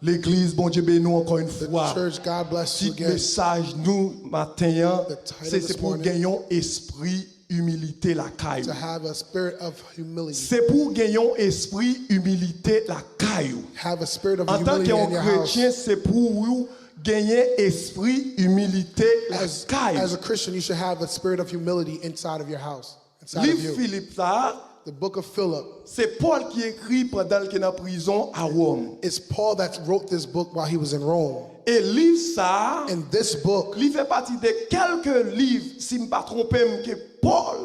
L'église, bon Dieu béni nous encore une The fois. church, God bless you Petit again. message nous matin, The title c'est this pour morning, gagner un esprit humilité la caille. To have a spirit of humility. C'est pour gagner un esprit humilité la caille. Have a spirit of En tant humility in your qu'un house. chrétien, c'est pour vous gagner esprit humilité la caille. As a Christian, you should have a spirit of humility inside of your house, inside of Livre you. Philippe là, The book of Philip. c'est Paul qui écrit pendant qu'il est en prison à Rome. It's Paul that wrote this book while he was in Rome. Et livre ça, In this book, il fait partie de quelques livres, si je ne me pas trompé, que Paul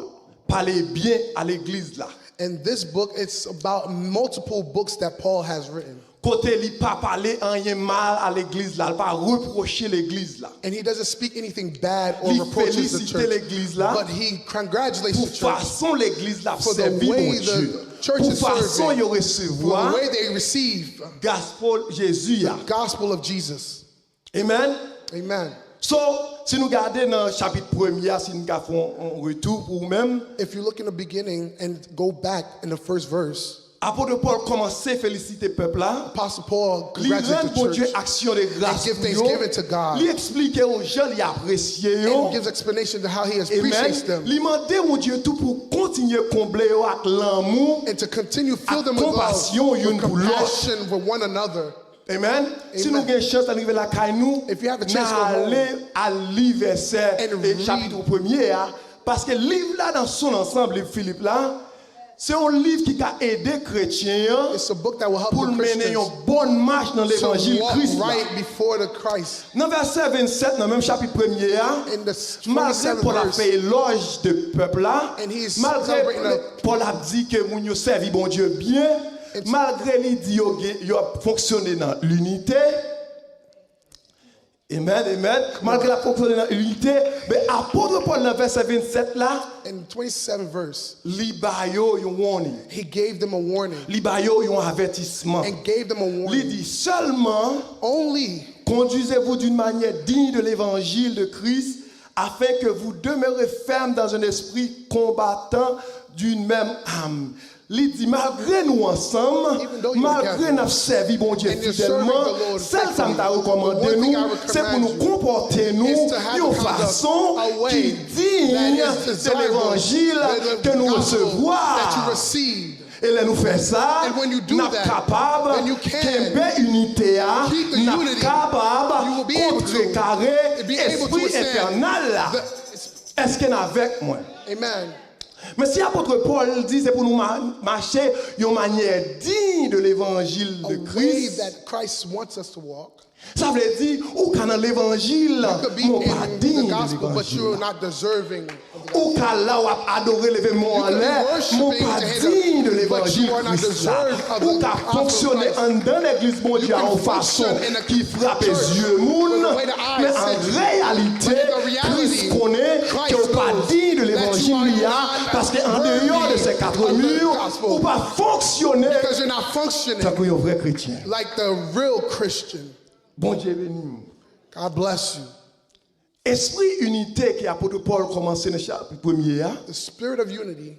parlait bien à l'église là. in this book, it's about multiple books that Paul has written. Côté il pas parler rien mal à l'église là, il pas reprocher l'église là. And he doesn't speak anything bad or Il reproaches the félicite church, l'église là. but he congratulates Pour the church façon l'église là for the servir way mon the Dieu. church Pour is façon serving, il for recevoir the way they receive gospel Jésus the là. gospel of Jesus. Amen. Amen. So, si nous regardons dans le chapitre 1er, si nous faisons un retour pour nous-mêmes, If you look in the beginning and go back in the first verse, apôtre Paul commence à féliciter le peuple là. Apostle Paul Il rend congratulates pour the Dieu church action de grâce. and give thanksgiving to God. Il explique aux gens, il apprécie. and gives explanation to how he appreciates them Il demande mon Dieu tout pour continuer à combler avec l'amour. and to continue fill à them with love, compassion une with pour l'autre. compassion for one another. Amen. Si nous avons une chance d'arriver à la caille, nous If you have a chance to go aller à livre verset and et read. chapitre 1er, parce que le livre là dans son ensemble, le Philippe là, c'est un livre qui a aidé les chrétiens It's a book that will help pour the mener Christians une bonne marche dans to l'évangile walk Christ. là. right before the Christ. Dans verset 27, dans le même chapitre 1er, In the malgré 27th Paul a verse, fait éloge de peuple là, And he is malgré celebrating the- Paul a dit que nous avons servi bon Dieu bien, malgré lui dit qu'il a fonctionné dans l'unité. Amen, amen. Malgré la fonctionné dans l'unité, mais apôtre Paul dans verset 27 là, in the 27th verse, li ba yo yon warning, he gave them a warning li ba yo yon avertissement. and gave them a Il warning. dit seulement Only conduisez-vous d'une manière digne de l'évangile de Christ, afin que vous demeurez ferme dans un esprit combattant d'une même âme. Il dit, malgré nous ensemble, Even though you malgré together, notre servi bon Dieu and you're fidèlement, serving the Lord celle que ça m'a faithfully, recommandé the one thing nous, I would c'est pour nous command you comporter nous is to have d'une conduct façon a way qui digne that is de desirable, l'évangile the que nous gospel recevons. that you received. Et là nous faisons ça, And when you do nous sommes that, capables then you can de unité, keep the nous sommes unity. capables You will be able to contrecarrer be able to l'esprit withstand infernal là. the- Est-ce qu'il est avec moi? Amen. Mais si l'apôtre Paul dit c'est pour nous marcher d'une manière digne de l'évangile A de way Christ, that Christ wants us to walk. ça veut dire ou qu'à dans l'évangile, You could be mon pas in digne the de gospel, but l'évangile. you're not deserving of the gospel. Ou qu'à là où a adoré l'événement en You could be l'air, mon worshiping pas to hit digne de but l'évangile you are not Christ là. deserved of Ou the qu'à gospel fonctionner Christ. en dans l'église mon Dieu can en façon function in a qui frappe les church yeux moun, with the way the eyes mais en see. réalité, But in the reality, Christ connaît Christ que vous pas knows digne de that l'évangile you are il y a, not parce qu'en dehors de ces quatre worthy of the murs, gospel. ou pas fonctionner Because you're not functioning tant qu'un vrai chrétien. like the real Christian. Bon Dieu béni. God bless you. Esprit unité que l'apôtre Paul commençait dans le chapitre 1er, The spirit of unity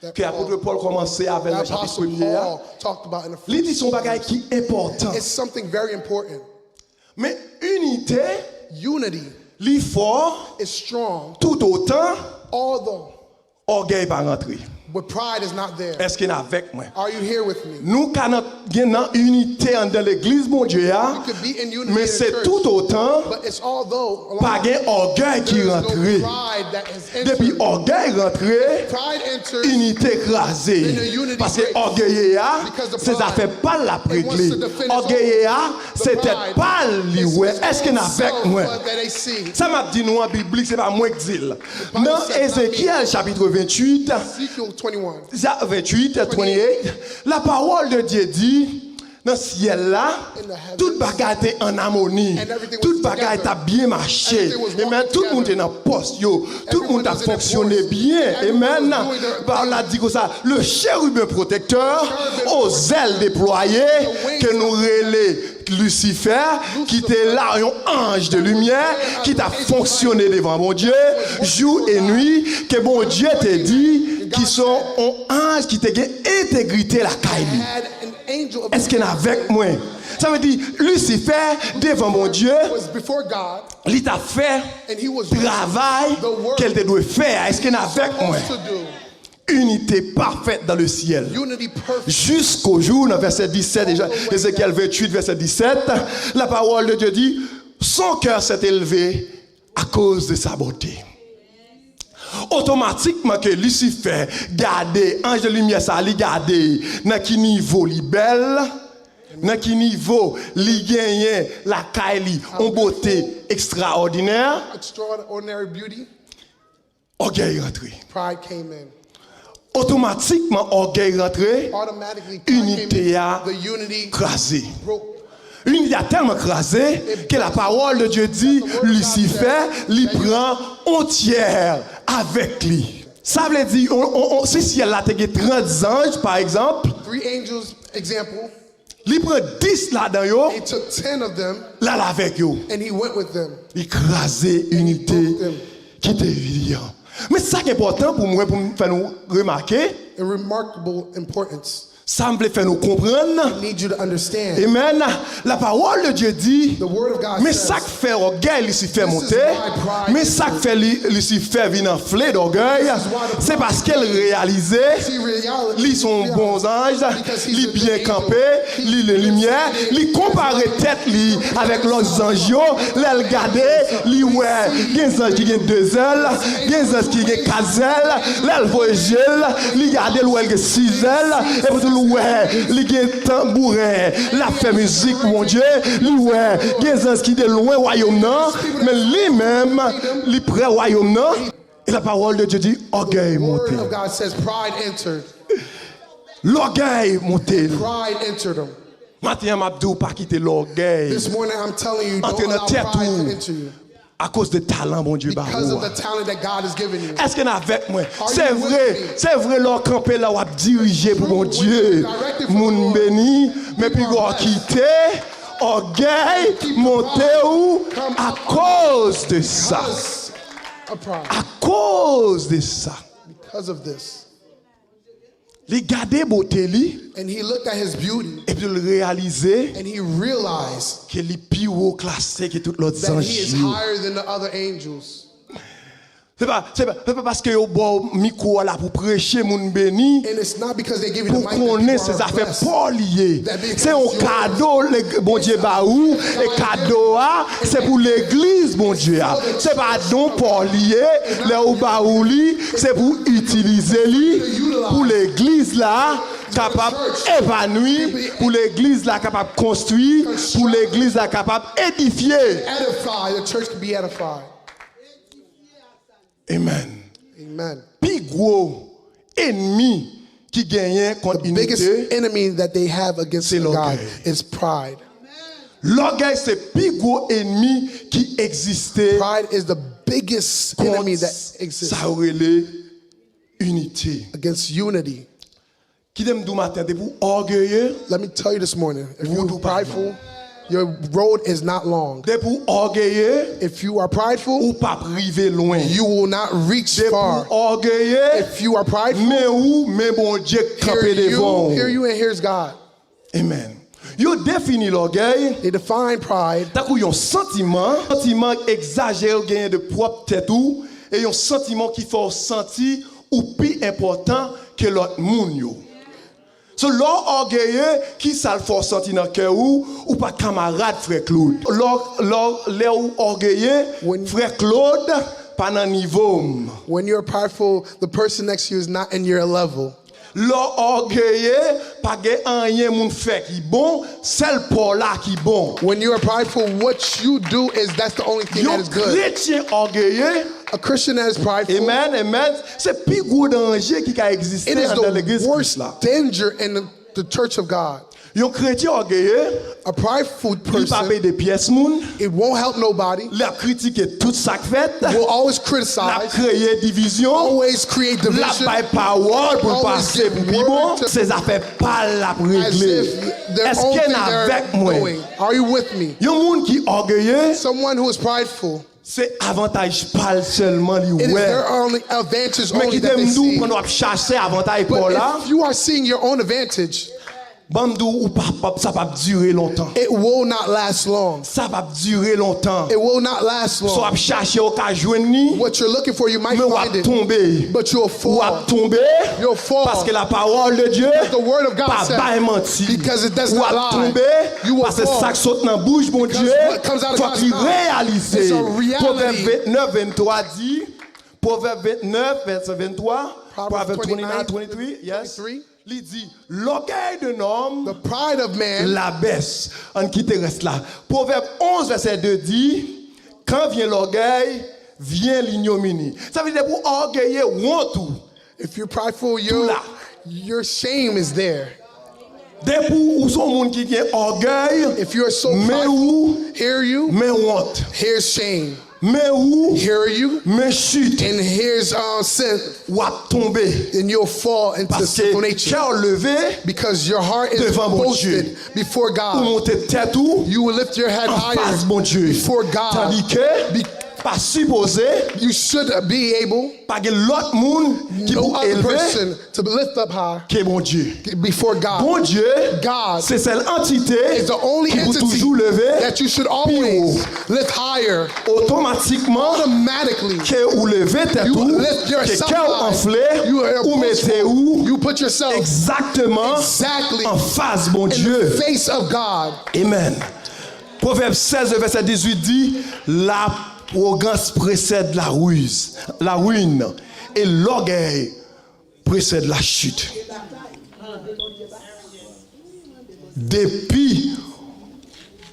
that que l'apôtre Paul commençait avec le chapitre Apostle 1er, Paul talked about in the il dit first. son bagage qui est important. It's something very important. Mais unité, Unity li fort, is strong, tout autant, although orgueil pas rentrer. but pride is not there. Est-ce qu'il est avec moi? Are you here with me? Nous, quand nous avons unité dans l'église, mon Dieu, You could be in unity mais in the c'est church, tout autant, but it's although along pas with un orgueil qui there is rentre. no pride that has Depuis entered. orgueil rentré, Pride enters. unité écrasée. In the unity Parce que breaks. orgueil, Because the c'est pride, affaire pas la it wants régler. to defend its Orgueil, own. c'était The pas pride lui. is its Est-ce qu'il own est avec self moi? that they see. Ça m'a dit nous en Bible, c'est pas moi qui dis. Bible Dans said not Ézéchiel chapitre 28, Ezekiel 21. 28, 28, la parole de Dieu dit, dans le ciel là, In the heavens, toute bagarre était en harmonie, and everything toute was bagarre together. était bien marché, Everything was et même walking tout le monde together. est dans le poste, yo. Tout le monde a Everyone was in their fonctionné post. bien, Everyone amen. was doing their Par là dit comme ça, le chérubin protecteur, aux ailes déployées, wings que nous relais Lucifer, qui était là, un ange de lumière, qui t'a fonctionné devant mon Dieu, jour et nuit, que mon Dieu t'a dit, qui sont un ange qui t'a intégrité la caille. Had an angel of Est-ce qu'il est avec moi? Ça veut dire, Lucifer, devant mon Dieu, was before God, il t'a fait and he was travail the work qu'elle te doit faire. Est-ce qu'il y en a avec moi? supposed to do. Unité parfaite dans le ciel. Unity perfect. Jusqu'au jour, dans verset 17, déjà, Ézéchiel 28, verset 17, la parole de Dieu dit, son cœur s'est élevé à cause de sa beauté. Automatiquement que Lucifer gardé, ange de lumière, ça lui gardé, dans quel niveau li belle, dans quel niveau li gagne la caille en beauté extraordinaire, Extraordinary beauty. orgueil rentré. Pride came in. Automatiquement, orgueil rentré, Automatically, pride unité came a in. The unity crasé. broke. Unité a tellement crasé que la parole de Dieu dit, Lucifer, lui prend entière avec lui. Ça veut dire, si ciel là, il y a 30 anges, par exemple, 3 angels, example. il prend 10 là-dedans, yo, He took 10 of them là avec yo. and he went with them. Il crasé unité qui était vivant. Mais c'est ça qui est important pour moi, pour me faire nous remarquer, A remarkable importance. ça me fait nous comprendre. I need you to understand. Amen. La parole de Dieu dit, The word of God mais says, ça qui fait orgueil, Lucifer This is monter, why pride mais ça qui fait Lucifer venir enfler d'orgueil, c'est parce qu'elle réalisait, see reality. ils sont bons anges, ils bien campés, ils les lumières, ils comparer tête li avec leurs anges, les regarder, ils ouais, il y a des anges qui ont 2 ailes, il y a des anges qui ont 4 ailes, les voyager, ils regardent le 6 ailes, et puis ouais, il y a des tambourins, la fait musique, mon Dieu, ouais, il y a des gens qui sont loin royaume non, mais lui-même, il près royaume non. Et la parole de Dieu dit, orgueil The word monté. of God says pride entered. L'orgueil monté. Pride entered him. Maintenant, Mabdou, pas quitter l'orgueil. This morning I'm telling you, Entre don't allow notre tête pride ou- to enter you. À cause de talent, mon Dieu, Because of barou. the talent that God has given you. Est-ce qu'il y en a avec moi? Are C'est you with vrai, me? c'est vrai, leur campé là, ou a dirigé pour mon Dieu. Directed from the Moun Lord. béni, mais puis People on are quitté, orgueil, monté où? À cause de ça. Because of pride. À cause de ça. Because of this. Les garder beauté li, And he looked at his beauty et puis le réaliser and he realized que les plus haut classé que tous les autres that anges. he is higher than the other angels. C'est pas parce que au bon micro là pour prêcher moun béni. And it's not because they give you the Pour mic that connaître people ces are affaires blessed. pas liées. That becomes C'est un yours. cadeau, le bon Dieu baou. Et cadeau, c'est pour l'église, bon Dieu. C'est pas don pas lié. Le baou li, c'est pour utiliser li. Pour l'église là, capable d'épanouir. Pour l'église là, capable de construire. Pour l'église là, capable d'édifier. Edify, the church can be edified. Amen. Amen. Plus gros ennemi qui gagne contre The biggest l'unité, enemy that they have against C'est God l'orgueil. is pride. l'orgueil c'est le plus gros ennemi qui existait Pride is the biggest enemy that contre exists ça relève unité. against unity. Qui t'aime du matin, t'es pour orgueilleux, Let me tell you this morning, if Vous you're do pas prideful, your road is not long. t'es pour orgueilleux If you are prideful, ou pas privé loin. you will not reach T'es far. pour orgueilleux, If you are prideful, mais où, mais bon Dieu campé devant. hear you, and here's God. Amen. Yo défini l'orgueil. They define pride T'as un sentiment exagéré gagné de propre tête ou et un sentiment qui fait sentir ou plus important que l'autre monde yo. So l'or orgueilleux qui ça le fait sentir dans cœur ou pas camarade frère Claude. L'or orgueilleux frère Claude pas dans niveau. when you're prideful, the person next to you is not in your level. L'or orgueilleux pas gen rien moun fait qui bon, seul pour là qui bon. When you are prideful, what you do is that's the only thing that Yo is good. chrétien orgueilleux. A Christian that is prideful, Amen, amen. C'est plus gros danger qui a existé it is dans l'église the worst là. danger in the church of God. Un chrétien orgueilleux, A prideful il pas person, payer des pièces moun, it won't help nobody, il a critiqué tout ça fait, will always il a criticize, créé division, always create il a division, pas parole pour always passer give pour plus bon, word to- ces affaires pas la as régler. if their Est-ce own qu'il y thing en a they're avec moi? doing. Are you with me? Un monde qui orgueilleux, Someone who is prideful, c'est avantage pas seulement li it is ouais. their only advantage Mais only qui that they t'aime nous see. quand on chercher avantage pour But là, if you are seeing your own advantage, Bandou ou pas, ça va durer longtemps. It will not last long. Ça va durer longtemps. It will not last So long. à chercher au cas joindre, What you're looking for, you might mais on va find it, tomber. but you'll Ou à fall. tomber You'll fall. parce que la parole de Dieu The word of God pas said, bail menti. because it does Ou not à lie. tomber You will parce que fall. ça qui saute dans la bouche bon Because Dieu what comes out of faut God's qu'il mouth réalise. is a reality. Proverbe 29 23 dit Proverbe 29 verset 23 Proverbe 29 23 yes 23. Il dit l'orgueil d'un homme The pride of man, la baisse. On quitte reste là. Proverbe 11 verset 2 dit quand vient l'orgueil, vient l'ignominie. Ça veut dire pour orgueiller honte tout. if you're prideful, là. your shame is there. Dès pour son monde qui a orgueil, If you're so mais prideful, où hear you, mais honte. here's shame. Mais où Hear you, mais chute and here's sin. ou à tomber. And you'll fall into Parce sinful que nature. cœur levé Because your heart is devant mon posted Dieu. before pour God. monter tête ou You will lift your head en higher face mon Dieu. before God. Tandis que pas supposé You should be able, pas que l'autre monde qui no vous other élever person, to lift up high que mon Dieu. before God. Bon Dieu, God c'est cette entité is the only qui vous entity toujours lever that you should always lift higher. automatiquement Automatically, que vous levez tête you ou lift que yourself cœur high. enflé You are ou mettez où you put yourself exactement exactly en face mon in Dieu. the face of God. Amen. Proverbe 16 verset 18 dit la arrogance précède la ruse, la ruine et l'orgueil précède la chute. Dépit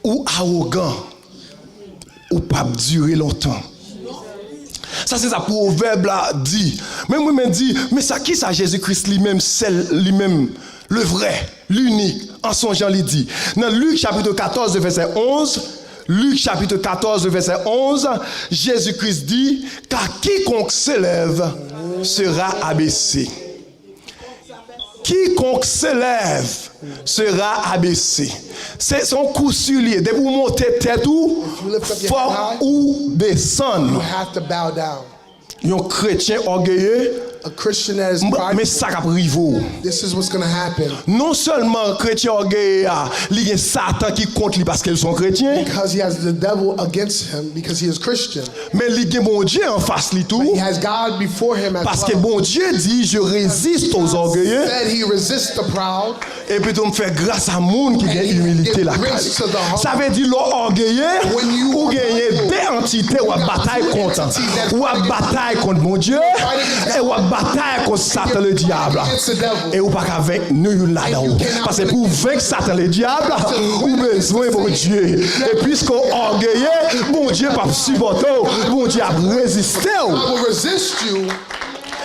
ou arrogant ou pas durer longtemps. Ça c'est ça proverbe là dit. Mais moi me dit mais ça qui ça Jésus-Christ lui-même celle lui-même le vrai, l'unique en son Jean il dit. Dans Luc chapitre 14 verset 11 Luc chapitre 14 verset 11 Jésus-Christ dit car quiconque s'élève sera abaissé. Quiconque s'élève sera abaissé. C'est son coup sur lui. Dès que vous montez tête ou fort ou descendre. You have to bow down. Un chrétien orgueilleux, A Christian that is mais prideful, ça va arriver. this is what's going to happen. Non seulement chrétien orgueilleux, il y a Satan qui contre lui parce qu'ils sont chrétiens, Because he has the devil against him because he is Christian. mais il y a bon Dieu en face lui tout. He has God before him as Parce que well. bon Dieu dit je résiste aux orgueilleux Said he resists the proud. et puis on me fait grâce à monde qui a humilité la Grace to the humble. ça veut dire l'orgueilleux When you ou are gagner des entités ou à bataille contre ou à bataille contre mon Dieu et ou à bataille contre Satan le diable Against the devil. et ou pas qu'avec nous là-dedans parce que pour vaincre Satan le diable ou besoin mon Dieu et puisqu'on orgueilleux mon Dieu pas supporter mon Dieu a résisté I will resist you.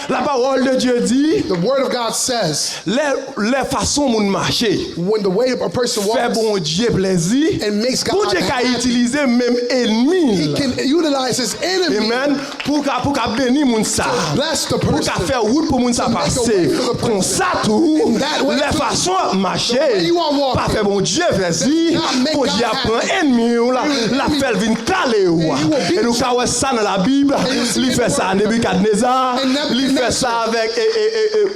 la parole de Dieu dit The word of God says les façons de marcher when the way a person fait walks, bon Dieu plaisir and makes God bon Dieu qui a happy. utilisé même ennemi he can utilize his enemy amen pour qu'a bénir moun ça bless the pour person. qu'a faire route pour moun ça To make a passer way for the person. comme ça tout In that way les too. façons The way marcher you are walking. pas fait bon Dieu plaisir Does not make bon God Dieu happy. prend ennemi ou la fait vinn caler ou And he will beat et nous ka ça dans la Bible you see il it fait in ça the en Nebuchadnezzar And il fait ça avec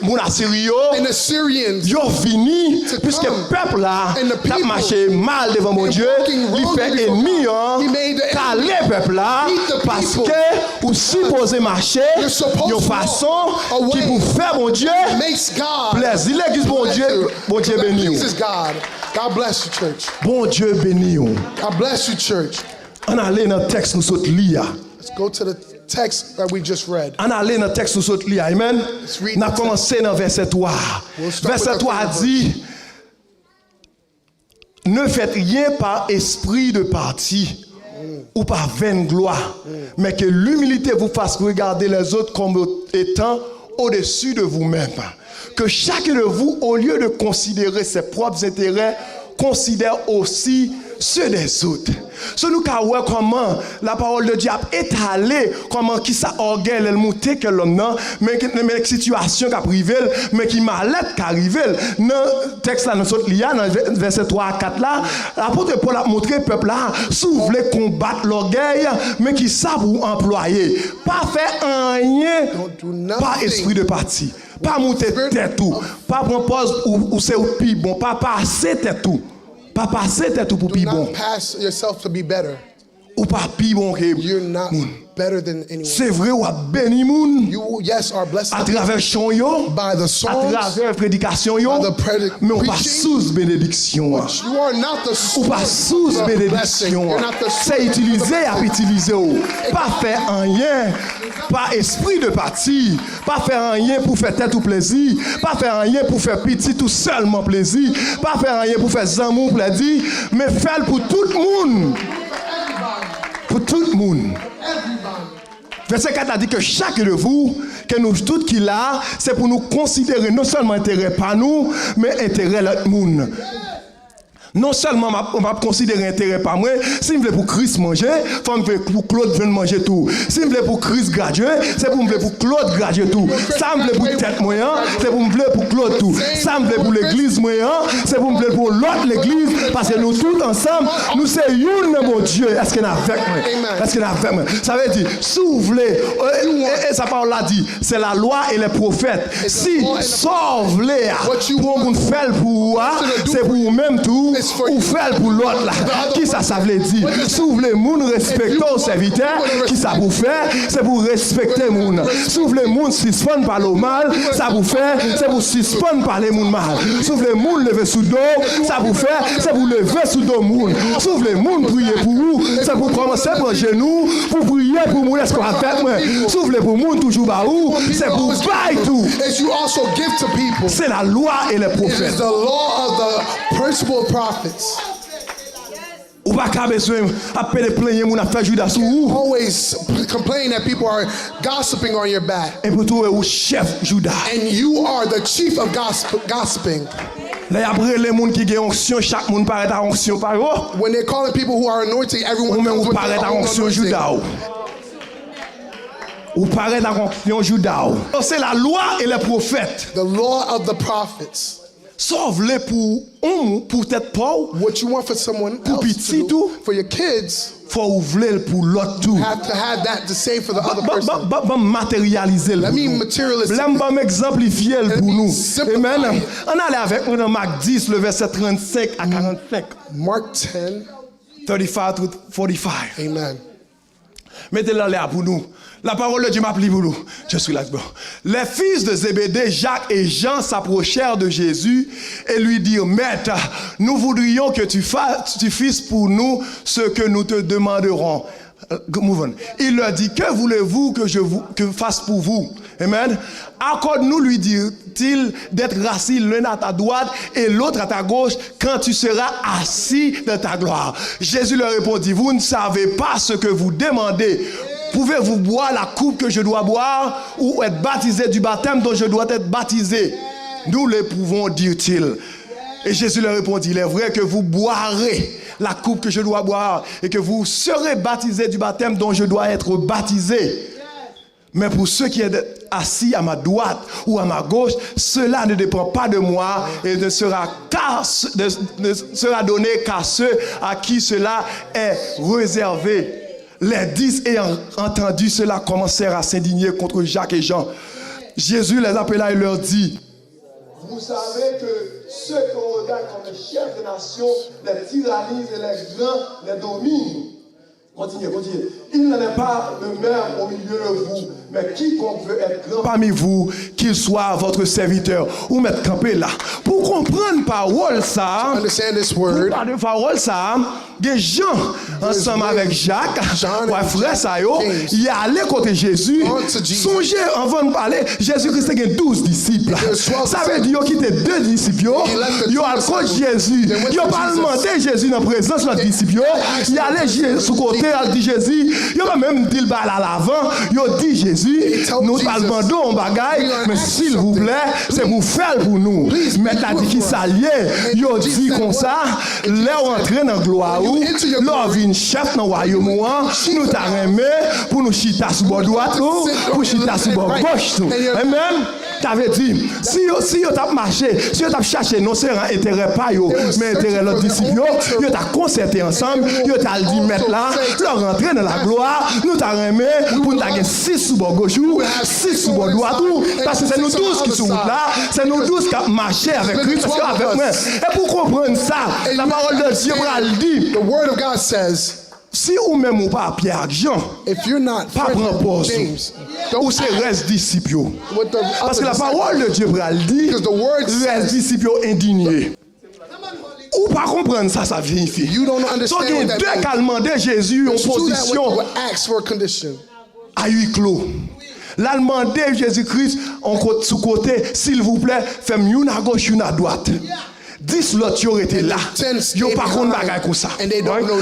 moun Assyrio And the Syrians yo fini To puisque come. peuple là And the t'a people marché mal devant mon and Dieu walking il wrongly fait before ennemi God. hein He made the enemy caler peuple là beat the parce people. que ou supposé marcher You're supposed de to façon walk qui away. pour faire mon Dieu makes God plaisir l'église bon Dieu that béni pleases God. God bless you, church. bon Dieu béni God bless you, church. on allait dans le texte nous saute lire Let's go to the text that we just read. on allait dans le texte nous saute lire amen read on a the commencé dans verset 3 We'll start verset with the 3 third dit ne faites rien par esprit de parti ou par vaine gloire, mais que l'humilité vous fasse regarder les autres comme étant au-dessus de vous-même. Que chacun de vous, au lieu de considérer ses propres intérêts, considère aussi ceux des autres. Ce nous avons vu comment la parole de Dieu a étalé, comment qui ça orgueil, elle monté que l'homme non, mais que situation qui a privé, mais qui malade qui arrivé. Dans le texte là, dans le verset 3 à 4 là, l'apôtre Paul a montré le peuple là, si vous voulez combattre l'orgueil, mais qui ça vous employer. Pas faire rien Don't do nothing. par esprit de parti. Pas monter tête tout. Pas prendre pause ou c'est au plus bon. Pas passer tête tout. Pas passer tête tout pour Do plus bon. not pass yourself to be better. Ou pas plus bon que You're not better than anyone. c'est vrai ou a béni moun You, yes, are blessed à travers chant yo, by the à songs. travers prédication yo, by the mais on pas preaching. sous bénédiction. You are not the Ou pas sous the blessing. bénédiction. You're not the C'est utiliser à utiliser. Pas faire rien. Pas esprit de parti. Pas faire rien pour faire tête ou plaisir. Pas faire rien pour faire petit tout seulement plaisir. Pas faire rien pour faire zamour plaisir. Mais faire pour tout le monde. Pour tout le monde. Verset 4 a dit que chacun de vous, que nous tous qui là, c'est pour nous considérer non seulement intérêt par nous, mais intérêt l'autre monde. Non seulement on va considérer intérêt par moi, si je veux pour Christ manger, il faut que pour Claude vienne manger tout. Si je veux pour Christ graduer, c'est pour me pour Claude graduer tout. Ça me veut pour tête moyen, c'est pour me pour Claude tout. Ça me veut pour l'église moyen, c'est pour me pour l'autre l'église, parce que nous tous ensemble, nous c'est une mon Dieu. Est-ce qu'il est avec moi? Est-ce qu'il est avec moi? Ça veut dire, si vous voulez, et sa parole l'a dit, c'est la loi et les prophètes. Si sauve les pour vous faire pour c'est pour vous-même tout. Ou faire pour l'autre là. Qui ça veut dire? Si vous voulez moun respecter au serviteur, qui ça vous faire? C'est pour respecter moun. Si vous voulez moun suspendre par le mal, ça vous faire, c'est pour suspendre par les moun mal. Si vous voulez moun lever sous dos, ça vous faire, c'est pour lever sous dos moun. Si vous voulez moun prier pour vous, c'est pour commencer par genoux, pour prier pour moun. Est-ce qu'on va faire moi? Si vous voulez pour moun toujours bas où, c'est pour bailler tout. C'est la loi et les prophètes. The law of the principal prophets. Ou pas qu'à besoin appeler plaigner mon affaire Judas sous vous. Always complain that people are gossiping on your back. Et pour trouver au chef Judas. And you are the chief of gossiping. Là après les gens qui ont onction, chaque monde paraît à onction par eux. When they're calling people who are anointed, everyone comes with their own anointing. Ou paraît à onction Judas. C'est la loi et les prophètes. The law of the prophets. Sauve-les pour tête pauvre. What you want for someone else to do, for your kids, faut ouvrir pour l'autre tout. Have to have that to say for the other person. Matérialiser le. Let me materialize. Let me exemplifier pour nous. Amen. On allait avec nous dans Marc 10 le verset 35 à 45. Mark 10 35 to 45. Amen. Mettez-le là pour nous. La parole de Dieu m'appelle pour nous. Je suis là. Les fils de Zébédée, Jacques et Jean s'approchèrent de Jésus et lui dirent, Maître, nous voudrions que tu fasses pour nous ce que nous te demanderons. Il leur dit, que voulez-vous que je fasse pour vous? Amen. Accorde-nous, lui dit-il, d'être assis l'un à ta droite et l'autre à ta gauche quand tu seras assis dans ta gloire. Jésus leur répondit, vous ne savez pas ce que vous demandez. Pouvez-vous boire la coupe que je dois boire ou être baptisé du baptême dont je dois être baptisé? Nous le pouvons, dit-il. Et Jésus leur répondit, il est vrai que vous boirez la coupe que je dois boire et que vous serez baptisés du baptême dont je dois être baptisé. Mais pour ceux qui sont assis à ma droite ou à ma gauche, cela ne dépend pas de moi et ne sera donné qu'à ceux à qui cela est réservé. Les 10 ayant entendu cela commencèrent à s'indigner contre Jacques et Jean. Jésus les appela et leur dit, vous savez que ceux qu'on regarde comme les chefs de nation, les tyrannisent et les grands les dominent. Continuez. Il n'en est pas le même au milieu de vous, mais quiconque veut être grand parmi vous, qu'il soit votre serviteur. Ou mettre campé là. Pour comprendre parole ça, des gens ensemble avec Jacques, frère ça il est allé côté Jésus. Songez avant de parler, Jésus-Christ a 12 disciples. Ça veut dire qu'il était 2 disciples. Il a côté Jésus. Il a pas demandé Jésus dans la présence de notre disciple. Il allait sous côté, il dit Jésus. Il a même dit à l'avant. Il a dit Jésus, nous pas demandons un bagaille, mais s'il vous plaît, c'est vous faire pour nous. Mais t'as dit qu'il s'alliait. Il a dit comme ça, là on entre dans la gloire. Là, vient chef dans le royaume, nous t'arrêtons pour nous chita sur la droite, pour chita sur la gauche. Amen. T'avais dit, si yo t'a marché, si yo t'a cherché non seulement intérêt pas yo, mais intérêt l'autre disciple yo t'a concerté ensemble, yo t'a dit mettre là, leur rentrer dans la gloire, nous t'a remis pour nous gagner 6 sous bord gauche, 6 sous bord droit tout, parce que c'est nous tous qui sont là, c'est nous tous qui marché avec Christ, parce qu'avec moi. Et pour comprendre ça, la parole de Dieu le dit. The word of God says, si ou même ou pas Pierre Jean, if you're not pas prendre poste, ou c'est reste disciple. Parce que la parole de Dieu le dit, reste disciple indigné. Ou pas comprendre ça, ça vérifie. Donc il y a deux qui ont demandé Jésus en position à huis clos. Là, demandé Jésus-Christ sous côté, s'il vous plaît, faites une à gauche, une à droite. 10 l'autre qui auraient été là. Ils n'ont pas compris bagaille comme ça.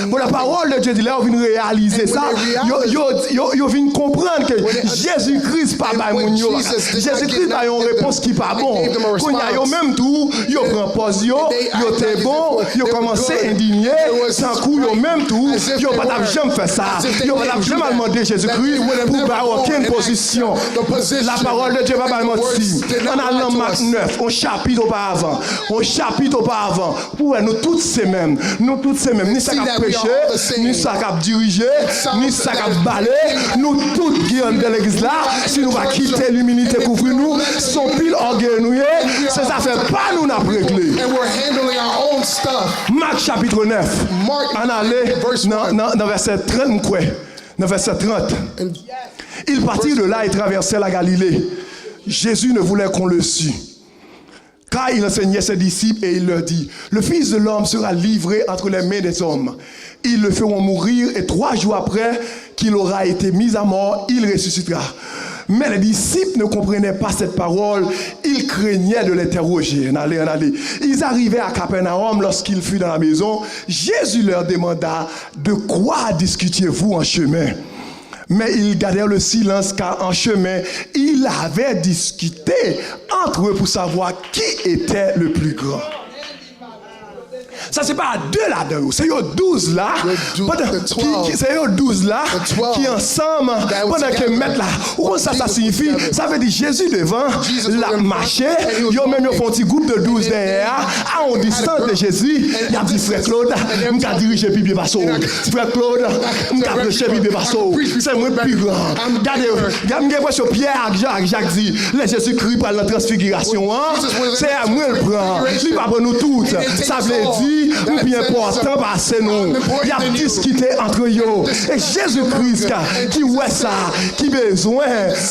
Pour la parole de Dieu, là, ils viennent réaliser ça. Ils viennent comprendre que Jésus-Christ pas bail mon yo. Jésus-Christ a une réponse qui pas bon. Quand il y a même tout, ils prend pause yo, ils étaient bon, ils commencé indigné, sans coup yo même tout, ils pas jamais fait ça. Ils pas jamais demandé Jésus-Christ pour pas aucune position. La parole de Dieu va pas mentir. On a dans Marc 9, on chapitre auparavant. Auparavant, pour nous toutes ces mêmes, ni ça qu'a prêché, ni ça qu'a dirigé, ni ça qu'a balé, nous toutes qui sommes dans l'église là, si nous va quitter l'humilité pour nous, son pile orgueilleux, ça fait pas nous n'a réglé. Marc chapitre 9, on allait dans verset 30, dans verset 30. Il partit de là et traversait la Galilée. Jésus ne voulait qu'on le sût. Car il enseignait ses disciples et il leur dit, le Fils de l'homme sera livré entre les mains des hommes. Ils le feront mourir et 3 jours après qu'il aura été mis à mort, il ressuscitera. Mais les disciples ne comprenaient pas cette parole, ils craignaient de l'interroger. Ils arrivaient à Capernaum lorsqu'il fut dans la maison. Jésus leur demanda, de quoi discutiez-vous en chemin? Mais ils gardèrent le silence car en chemin, ils avaient discuté entre eux pour savoir qui était le plus grand. Ça, c'est pas 2 là-dedans, c'est 12 là. C'est 12 là qui ensemble, pendant qu'ils mettent là. Où ça signifie? Ça veut dire Jésus devant, la marché, ils ont même un petit groupe de 12 derrière, à une distance de Jésus. Il y a dit Frère Claude, je vais diriger Bibi Basso. Frère Claude, je vais prêcher Bibi Basso. C'est moi le plus grand. Regardez, sur Pierre, Jacques dit, les Jésus-Christ par la transfiguration, c'est à moi le grand. Il va pour nous toutes. Ça veut dire, ou bien important parce que nous, il y a discuté entre eux. Et Jésus-Christ qui voit ça, qui a besoin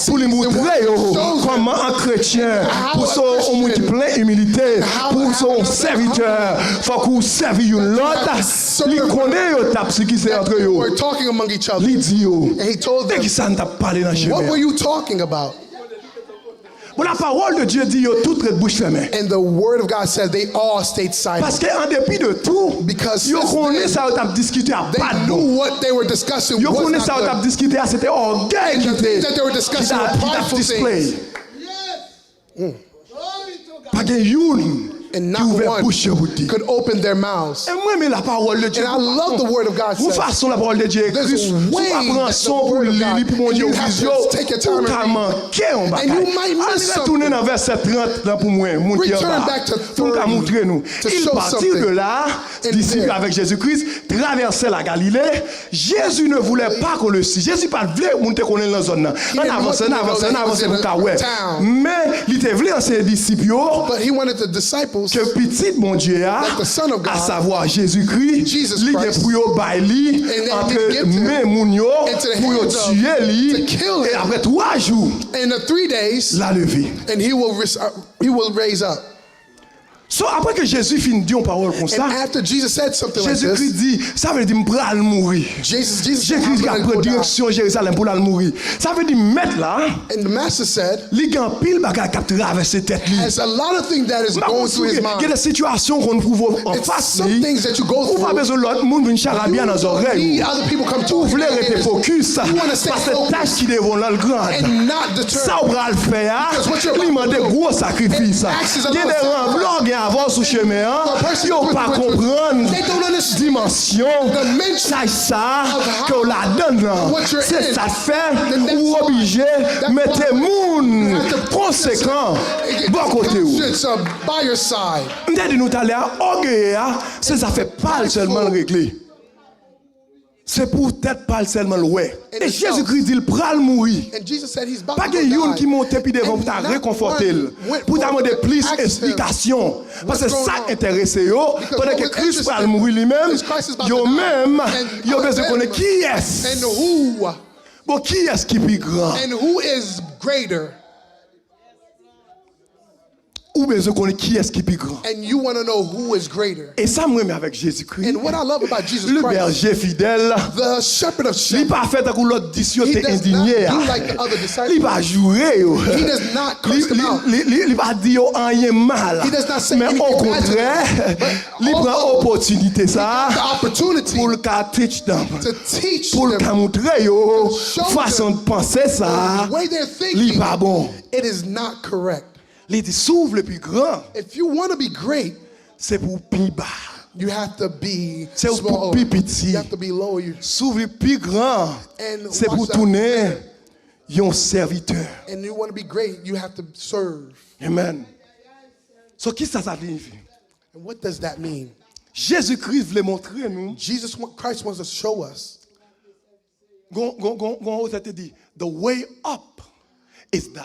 pour lui montrer comment un chrétien, pour son monde qui plein humilité, pour son serviteur, il faut qu'on serve l'autre, il connaît ce qui c'est entre eux. Il dit, dès qu'il s'en t'a parlé dans le chemin. What were you talking about? La parole de Dieu dit toutes les bouches fermées. And the word of God says they all stayed silent. Parce qu'en dépit de tout, ils connaissent ça, ils ont discuté à pas de knew what they were discussing. Ils connaissent ça, ils ont discuté à c'était orgueil qui a display. Pas de youn. And not one could open their mouths. And I love the word of God says, there's ways the word of God, and you have to take your time and you might miss something. Return back to 30 to show something. De là, disciples avec Jésus-Christ traversaient la Galilée. Jésus ne voulait pas qu'on le sût. Jésus pas voulait monter qu'on est dans la zone. On avance pour Kawé. Mais il était voulu à ses disciples. But he wanted the disciples que petit mon Dieu a, à savoir Jésus-Christ, il est pour yo baili entre mes mounio pour yo tuer lui et après 3 jours in 3 days la lever. And he will raise up. So après que Jésus finit dire une parole comme ça, after Jesus said something Jésus-Christ dit, ça veut dire m'pral mourir. Jésus a pris direction Jérusalem pour la mourir. Ça veut dire mettre là. And the master said, li gan pile bagay k'ap traverser tête li. There's a lot of things that is going through his mind. Il y a des situations qu'on trouve en face li. Things that you go through. Ou pas besoin l'autre monde vient charabia dans oreilles. Other people come to vous voulez rester focus parce que tâche qui devant là le grand. Ça on va le faire. Lui demander gros sacrifice. Il y a des remblants avant sous chemin, The person ils with- pas with- comprendre they don't understand dimension, dimension ça of how- que la donne. what you're C'est in. ça fait Then that's ou why- obligé that's mettre why moun you have to conséquent It- bon côté ou. conscience, by your side. M'dè di nou talè, orgueil, c'est ça fait pas seulement le régler. C'est pour tête pas seulement le ouais. And Et the Jésus-Christ dit, il pral mourir. And Jesus said he's about Pas to que go yon die. qui monte puis devant pour And t'a not réconforter, one went pour t'a forward demander to plus ask him d'explications. Parce que what's ça going on. intéressait yo, Because pendant what que was Christ pral interesting mourir lui-même, is Christ is about yo to die. même, And yo besoin them- connaître qui est. And who? Bon, qui est-ce qui est plus grand? And who is greater? Ou besoin connaître qui est-ce qui est plus grand? And you want to know who is greater. Et ça, moi, mais avec Jésus-Christ, And what I love about Jesus le Christ, berger fidèle, the shepherd of il sheep, pas fait que l'autre disciple He était does indigné. not do like the other disciples. Il va jouer. He does not curse them out. Il va dire rien mal. He does not say Mais anything au bad to contraire, them. But il prend also, opportunité ça the opportunity pour le cas teach them. to teach Pour le them cas montrer yo to show façon de penser ça. the way they're Il thinking. pas bon. It is not correct. Il dit s'ouvre le plus grand, If you want to be great, c'est pour plus bas. you have to be C'est pour small. plus petit. You have to be lower. S'ouvre le plus grand, And c'est watch pour that. tourner un serviteur. And you want to be great, you have to serve. Amen. So qui ça signifie? And what does that mean? Jésus-Christ voulait montrer nous. Christ wants to show us. Gon te dit, the way up is down.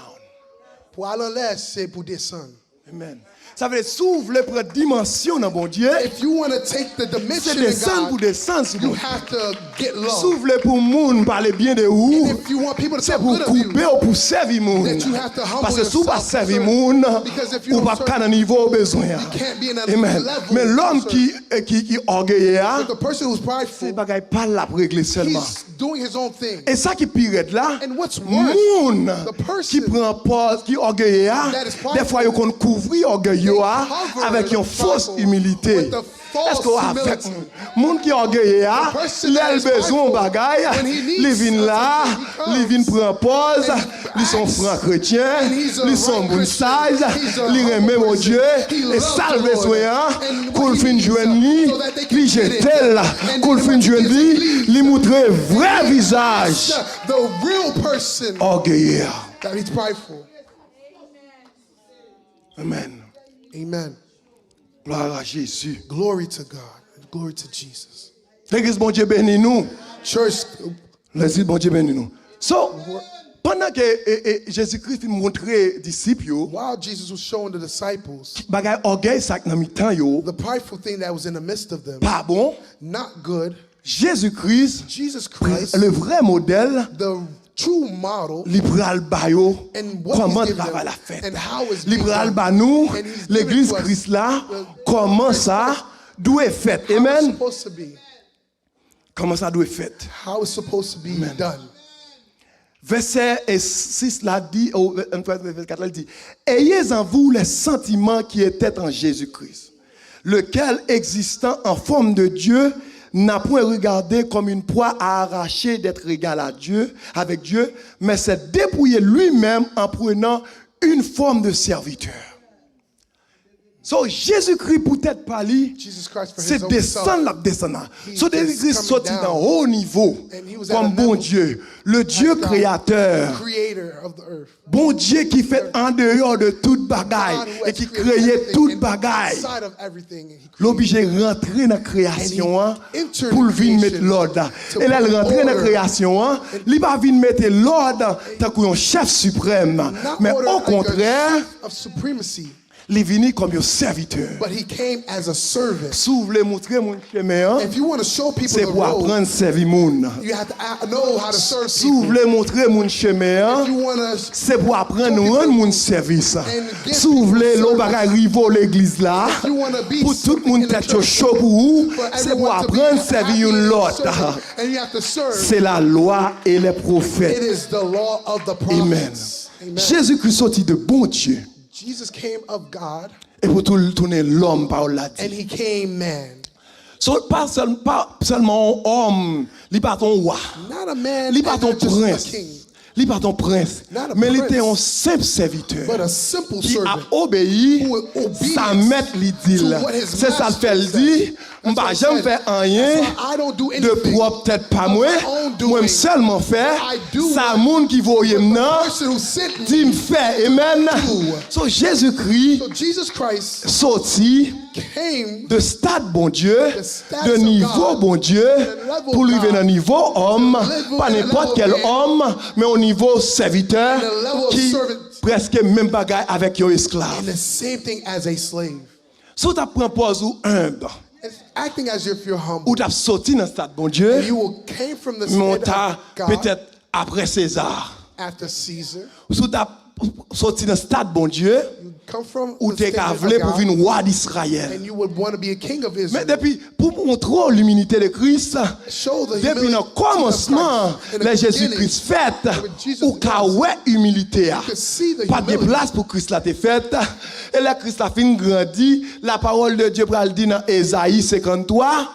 Pour aller là, c'est pour descendre. Amen. Ça veut dire s'ouvre le prendre dimension dans bon Dieu. If you want to take the C'est dimension in descendre pour God, descendre sur you bon. have to get low. S'ouvre le pour moun parler bien de vous. And if you want people to C'est talk pour good of you, couper ou pour servir moun. that you have to humble Parce que si vous pas yourself, servir serve. moun, Because if you ou don't pas serve, qu'à un niveau au besoin. can't be in a Amen. level Mais l'homme to qui orgueilleux, But the person who's c'est prideful, bagaille pas là pour régler seulement. he's doing his own thing. Et ça qui pire là, And what's worse, moun the person qui prend pause, qui orgueilleux, that is prideful, des fois ils qu'on couvrir orgueilleux cover avec une fausse prideful humilité. with the false Est-ce qu'on avec humility. moun qui orgueilleux, person il that a is besoin prideful, bagaille, when he needs il vient là, something, he il vient prendre pause, and ils sont acts, francs chrétiens, and he's a ils sont right bons Christian, sages, he's a ils humble remet mon person, Dieu, he et loves ça the le Lord, besoin, and qu'on what he fin needs, joindre lui, so that they can lui get it. jeter, And qu'on then fin what he joindre gets, lui, he leaves. lui montrer vrai visage. The real person Orgueilleux. that he's prideful. Amen. Amen. Gloire à Jésus. Glory to God. Glory to Jesus. L'église, bon Dieu bénit nous. Church, L'église, bon Dieu bénit nous. So, pendant que Jésus-Christ montrait aux disciples, while Jesus was showing the disciples bagay orgueil ça dans mi-temps yo, the prideful thing that was in the midst of them, pas bon. not good, Jésus-Christ, Jesus Christ, le vrai modèle, the true model, libéral bayo, and what comment he's given travailler them, la fête. and how it's being Libéral done. ba nous, And he's l'église given to us Christ là, the- comment ça doit être fait. how it's Amen. supposed to be, Comment ça doit être fait. how it's supposed to be done. Verset 6 là dit, au verset 4 là dit, ayez en vous les sentiments qui étaient en Jésus-Christ, lequel existant en forme de Dieu, n'a point regardé comme une proie à arracher d'être égal à Dieu, avec Dieu, mais s'est dépouillé lui-même en prenant une forme de serviteur. So, Jésus-Christ peut-être pas lui, Jesus Christ for c'est his own descendre self. là, descendre. He So, is Jésus-Christ coming sorti down. d'un haut niveau, And he was at comme a bon level Dieu, le Dieu God, créateur. creator of the earth. Bon Dieu qui fait en dehors de toute bagaille God who et has qui created créait everything toute and bagaille. outside of everything, he created. L'obligé rentrer dans la création And he entered pour the venir mettre creation l'ordre. to Et là, il put rentre dans la order. création, il va venir mettre l'ordre tant qu'un chef suprême. Not Mais order au like a contraire, chief of supremacy, il est venu comme un serviteur. but he came as a servant. Si vous voulez montrer mon chemin, If you want to show people c'est the pour road, apprendre à servir moun. you have to know how to serve Si vous people. voulez montrer mon chemin, If you want to, c'est pour apprendre à rendre mon service. give Si vous voulez, people l'on va arriver à l'église là, you want to be pour tout le monde in the tête church, chaud pour vous, for c'est pour everyone to be apprendre à happy servir une and l'autre. serve, and you have to serve. C'est la loi et les It prophètes. is the law of the Amen. prophets. Amen. Jésus-Christ sorti de bon Dieu. Jesus came of God, Et pour tout tourner l'homme, par l'a and dit. he came man. So, pas seulement un homme, il pas ton roi. Not a man, Il and pas ton not just a prince. king. Il pas ton prince, Not a mais il prince, était un simple serviteur but a simple qui a servant obéi who obedience sa maître lui dit. to what his C'est ça le fait, il master dit, said. je That's what ne he jamais said. faire rien That's why I don't do de anything propre, peut-être pas of moi, my own doing. moi seulement faire, I do ça what monde qui voyait the maintenant, person who sent me. dit me faire, amen. do. So Jésus-Christ So Jesus Christ sorti came de stade bon Dieu, The status de of niveau God, bon Dieu, the level pour of arriver God, dans le niveau homme, level- pas the n'importe level quel of man, homme, mais au niveau serviteur, and the level of qui servant. presque même bagaille avec un esclave. And the same thing as a slave. Si tu prends pause ou humble, It's acting as if you're humble. ou tu as sorti dans le stade bon Dieu, You will came from the mais on state t'a of God peut-être après César. after Caesar. Ou si tu as sorti dans le stade bon Dieu, You come from ou the tu state as of voulu pour God, venir roi d'Israël. and you would want to be a king of Mais Israel. depuis, pour montrer l'humilité de Christ, Show the depuis humility le of commencement, Christ. In the les beginning, Jésus-Christ fait, when Jesus ou qu'à ouais humilité. could see the Pas de humility. place pour Christ là t'est fait. Et là Christ a fin grandi, la parole de Dieu pral dit dans Ésaïe 53.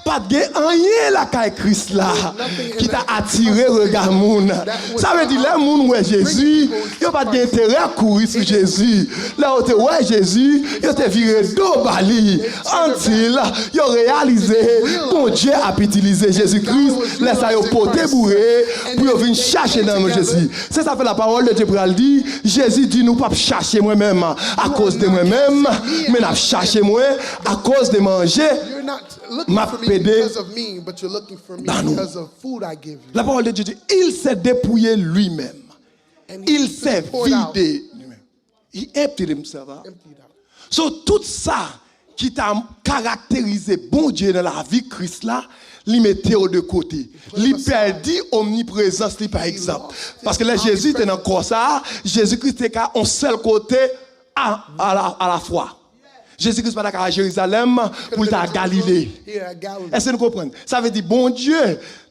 Pas de rien là qu'à Christ là qui t'a attiré regard moun. Ça veut dire les moun ouais Jésus, yo pas d'intérêt à courir sur Jésus. Là où te ouais Jésus, yo te viré dos bali until yo réalisé bon Dieu a utilisé Jésus-Christ, laisse ça yo poté bourré pour yo venir chercher dans nous Jésus. C'est ça fait la parole de Dieu pour le dire, Jésus dit nous pas chercher moi-même à cause de moi-même, mais n'a chercher moi à cause de manger. You're not looking Ma for me pédé because of me, but you're looking for me dans nous. because of food I give you. La parole de Dieu dit, il s'est dépouillé lui-même. And Il s'est poured out, vidé lui-même. Il emptied himself. Hein? emptied out. So, tout ça qui t'a caractérisé bon Dieu dans la vie de Christ là, il mettait de côté. Il perdit omniprésence par exemple. Parce que là, Jésus était dans le corps ça, Jésus-Christ était qu'à un seul côté à la fois. Jésus-Christ pas à Jérusalem pour la Galilée. Here at Galilee. Est-ce que vous comprenez? Ça veut dire, bon Dieu,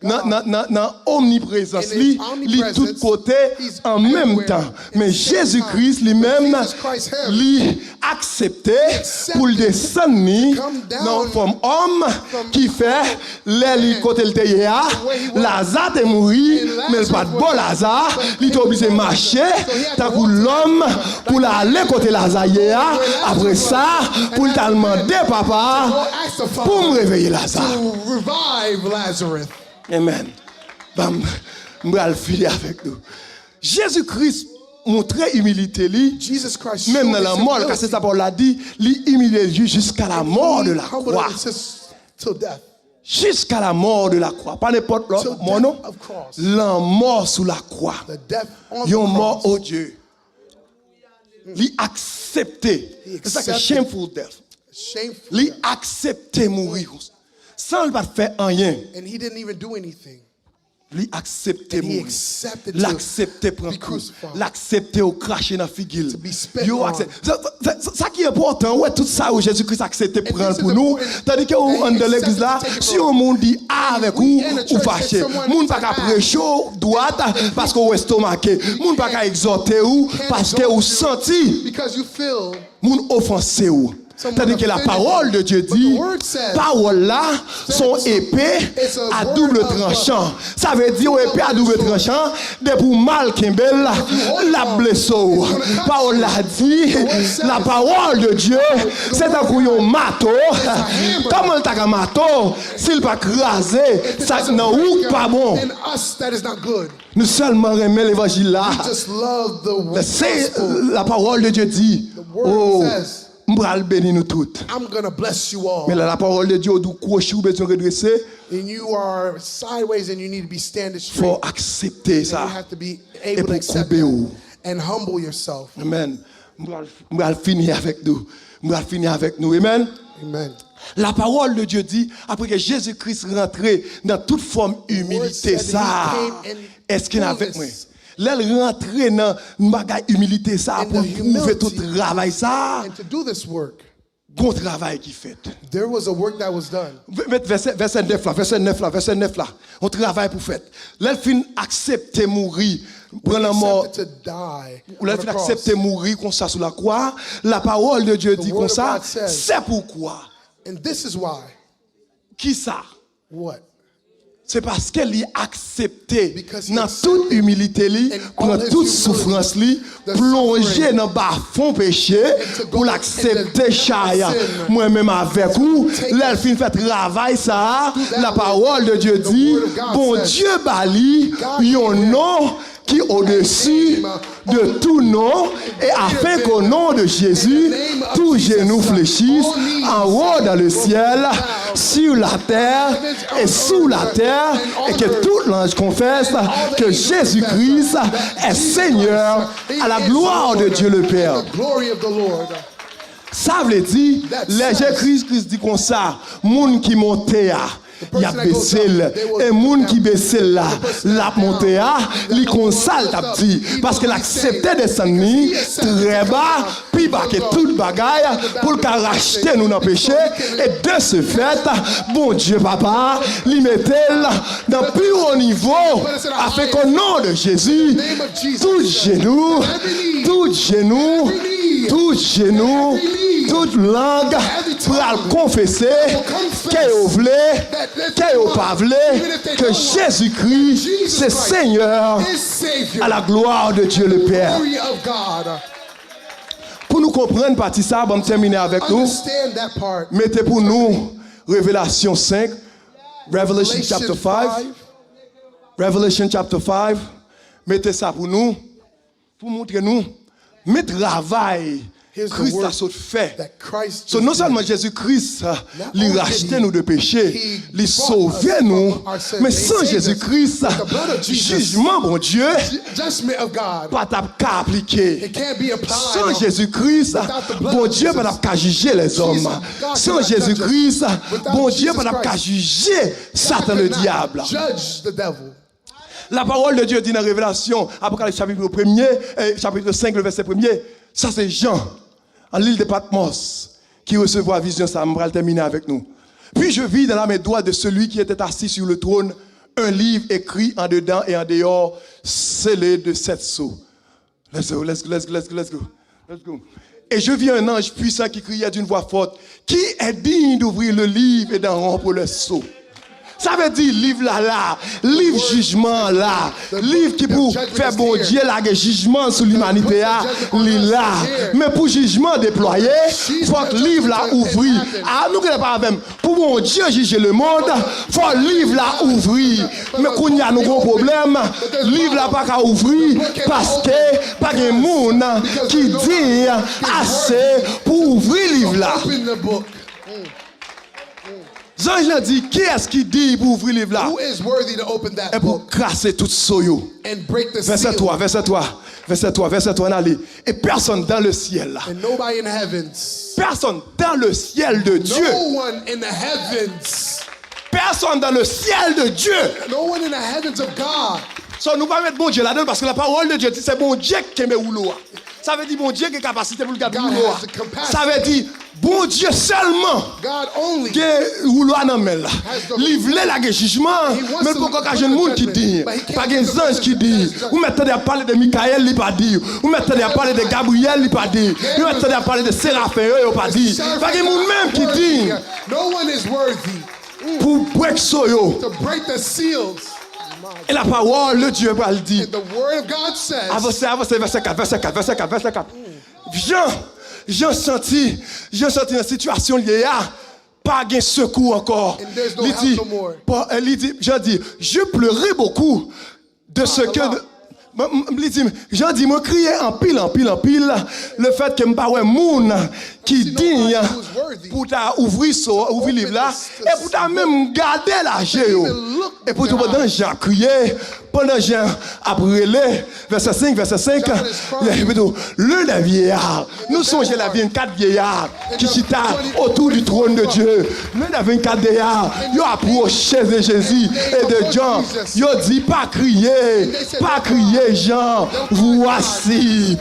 dans omniprésence, In his lui, tout côté he's en même everywhere. temps. In Mais the same Jésus-Christ time. lui-même, Jesus Christ him, lui accepté accepted pour le descendre come down dans forme homme qui fait les côté le théâ. where he was. Lazare est mort, mais le pas de bon Lazare. Il est obligé de marcher tant que l'homme pour aller côté Lazare. Après ça, pour te demander, papa, Go ask the pour me Father réveiller Lazare. to revive Lazarus. Amen. Je vais le filer avec nous. Jésus-Christ montrait humilité, lui, Jesus Christ même showed dans la his mort, humility. car c'est ça pour l'a dit, il humiliait Dieu jusqu'à la mort de la He humbled croix. himself till death. Jusqu'à la mort de la croix. Pas n'importe Till l'autre mort, non? death of cross. La mort sous la croix. The death on the Yon mort cross. au Dieu. Lui accepté. C'est ça que accepted. shameful death. Shameful. Lui death. accepté mourir. Sans le pas faire rien. And he didn't even do anything. Lui accepter And he mourir. accepted to L'accepter prendre be coup. crucified. L'accepter au cracher dans figure. To be spit Yo on. accepte. Ça qui est important, ouais, tout ça où Jésus-Christ accepté And prendre this pour is nous. important. Tandis que And on he de l'église accepted là, to take it si from on monde dit ah avec We ou in the ou church, fâché. if someone Moun pas say qu'à ah, prêcher droite parce qu'on est estomaqué. Moun pas qu'à exhorter ou parce que ou senti Because you feel moun offensé ou. Someone Tandis que la offended parole you. de Dieu But dit, the word says, parole là, sont épées it's a à word double of tranchant. Ça veut dire épée à double tranchant, de pour mal Kimbel, la blessure. Parole l'a dit, la parole de Dieu, c'est un couillon marteau. Comment t'as un marteau, s'il pas crasé, ça n'a ou pas bon. in us that is not good. Nous seulement remet l'évangile là. Just love the C'est gospel. la parole de Dieu dit, word oh, says, m'bral béni nous toutes. I'm gonna bless you all. Mais là, la parole de Dieu, d'où crochet ou besoin redresser, And you are sideways and you need to be standing straight. faut accepter And ça. you have to be Et able to pour accept couper it ou. and humble yourself. Amen. M'bral finir avec nous. M'bral finir avec nous. Amen. Amen. La parole de Dieu dit, après que Jésus-Christ rentrait dans toute forme humilité, said ça, he came in est-ce qu'il est avec moi? fullness. Là, il rentrait dans une humilité, ça, In pour the prouver tout humility. travail, ça, And to do this work, bon travail qui fait. there was a work that was done. Verset 9 là, verset 9 là. On travaille pour faire. Là, il finit accepter mourir, prendre la mort. Accepted to die Ou là, on il the finit cross. accepter mourir comme ça sous la croix. La parole de Dieu dit word comme of ça. God says- C'est pourquoi. And this is why. Qui ça? What? c'est parce qu'elle a accepté Because he dans accepted toute humilité, in dans all his toute humility, souffrance, the plonger suffering, dans bas fond péché to go pour in l'accepter the chaya. sin. Moi-même avec vous, take là, elle fait travail ça, that la way. parole de Dieu The dit, word of God bon says, Dieu bali, God il y a un gave him nom qui est au-dessus de tout nom, et afin qu'au nom de Jésus, tout genou fléchisse en haut dans le ciel, sur la terre et sous la terre, et que tout l'ange confesse que Jésus-Christ est Seigneur à la gloire de Dieu le Père. The glory of the Lord. Ça veut dire, les Jésus-Christ dit comme ça, moun qui monte il y a baissé et moun qui baisse là la montée li comme ça t'a dit parce que l'accepter descendre très bas puis bas que toute bagaille pour le racheter nous dans péché et de ce fait bon Dieu papa li mettait dans plus haut niveau afin qu'au nom de Jésus tout genou toute langue pour confesser qu'elle voulait, qu'elle pas voulait, que Jésus-Christ c'est Seigneur à la gloire de Dieu le Père. Glory of God. Pour nous comprendre partie ça, on va terminer avec nous. Understand that part. Mettez pour nous Révélation 5, Revelation chapter 5, Revelation chapter 5. Mettez ça pour nous, pour montrer nous, mettre travail. Here's the Christ a work sauté fait. that Christ So, just non did. seulement Jésus-Christ, il only racheté did nous de péché, he il bought us sauvé nous, from our sins, mais but he sans saved us. Jésus-Christ, With the blood of Jesus, jugement, bon Dieu, Judgment of God. pas qu'à appliquer. It can't be applied. Sans Jésus-Christ, Without the blood bon of Dieu, Jesus. pas qu'à juger les hommes. God Sans cannot judge us. Jésus-Christ, Without bon Dieu, Jesus pas qu'à Christ. juger Satan God le cannot diable. Judge the devil. La parole de Dieu dit dans Révélation, Apocalypse chapitre 1er, chapitre 5, le verset 1er, ça c'est Jean, en l'île de Patmos, qui recevra vision, ça va terminer avec nous. Puis je vis dans la main droite de celui qui était assis sur le trône un livre écrit en dedans et en dehors, scellé de 7 sceaux. Let's go. Et je vis un ange puissant qui criait d'une voix forte, qui est digne d'ouvrir le livre et d'en rompre le sceau. Ça veut dire livre là, livre jugement là, livre qui pour faire bon Dieu là, jugement sur l'humanité là, là. Mais pour jugement déployé, il faut que livre là ouvrir. Ah, nous ne pas même. Pour bon Dieu juger le monde, faut livre là ouvrir. Mais quand il y a un gros problème, livre là pas qu'à ouvrir parce que pas de monde qui dit assez pour ouvrir livre là. Open the book. Jean dit, qui est-ce qui dit pour ouvrir le livre là? Who is worthy to open that Et pour book casser tout soyo. and break the Verset seal? 3, verset 3, allez. Et personne dans le ciel là. And nobody in the heavens. Personne dans le ciel de Dieu. No one in the heavens. Personne dans le ciel de Dieu. No one in the heavens of God. So, nous ne pouvons pas mettre bon Dieu là-dedans parce que la parole de Dieu dit c'est bon Dieu qui met rouleau. Ça veut dire bon Dieu qui a capacité pour le garder God rouleau. has the capacity. Ça veut dire bon Dieu seulement. God only. Qui rouleau dans main là. the- Livrer la jugement, wants mais to pourquoi put qu'il y a un the monde qui judgment, dit, but he can't pas put des the anges qui dit, judgment. ou mettez à parler de Michael, il pas dit, ou mettez à parler de Gabriel, il pas dit, ou mettez à parler de Séraphin, il pas dit, pas des monde même qui dit, No one is worthy pour break soyo. to break the seals. Et la parole de Dieu va le dire. And the word of God says. Avancez, verset 4. J'ai senti dans la situation liée à pas de secours encore. And there's no Il help dit, no more. il dit, je pleurais beaucoup de ce que... Jean dit, moi criais en pile, le fait que je pas un monde qui dit pour ouvrir le livre là, et pour ta même garder la géo. Et pour tout pendant Jean criait, pendant Jean a brûlé, verset 5, le des vieillards, nous songeons la vie 4 vieillards qui chita autour du trône de Dieu. Le des 24 vieillards, ils ont approché de Jésus et de Jean. Ils ont dit, pas crier, Jean, voici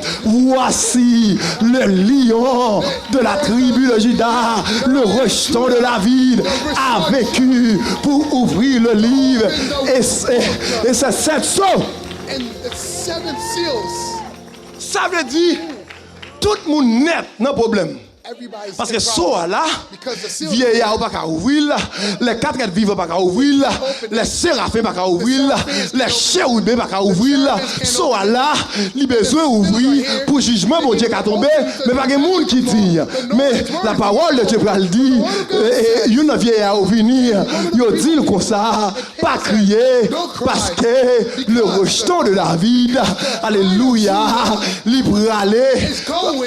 le lion de la tribu de Juda, le rejeton de la ville, a vécu pour ouvrir le livre. Et c'est 7 sceaux. And the 7 seals. Ça veut dire, tout le monde net, non problème. everybody's Parce in que ça là, because the seal vieillard pas qu'à ouvrir, les quatre êtres vivants pas qu'à ouvrir, les séraphins pas qu'à ouvrir, les chérubins pas qu'à ouvrir, ça là, il besoin ouvrir pour jugement bon Dieu qui a tombé, mais pas de monde qui dit. Mais la parole de Dieu va le dire, une vieillard au venir, il dit comme ça, pas crier parce que le rejeton de David, alléluia, libre aller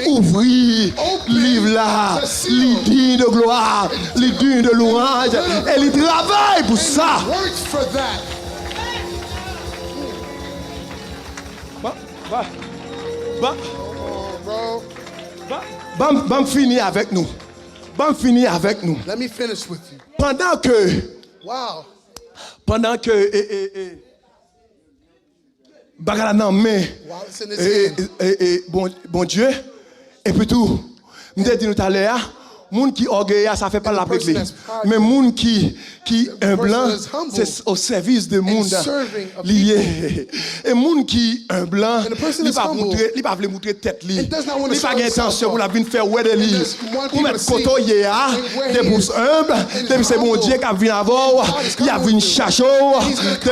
ouvrir livre là, il dit de gloire, il dit de louange, et il travaille pour ça. works for that. Bam finir avec nous. Bam finir avec nous. Let me finish with you. Pendant que bagala nan main While it's in his hand. bon Dieu et puis tout m'te dit nous tout à l'heure moun qui orgueilleux ça fait pas la avec lui mais moun qui un blanc c'est au service de monde lié et moun qui un blanc il pas veut montrer tête lui il pas intention pour la venir faire ouais de lui pour mettre coton hier des pouces humble depuis c'est bon Dieu qui vient avant il a venu chercher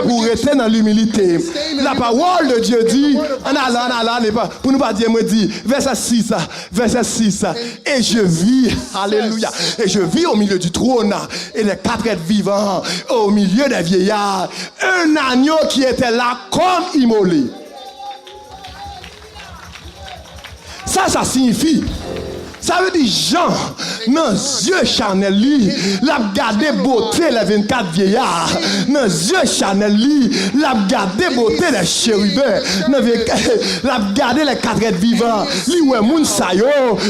pour rester dans l'humilité la parole de Dieu dit en allant pour nous pas dire me dit verset 6 et je vis alléluia et je vis au milieu du trône et les quatre êtres vivants au milieu des vieillards un agneau qui était là comme immolé. Ça signifie ça veut dire Jean, dans les yeux charnels, il a gardé beauté les 24 vieillards. Dans les yeux charnels, il a gardé beauté les chérubins. Il a gardé les quatre êtres vivants. Il a moun sayo,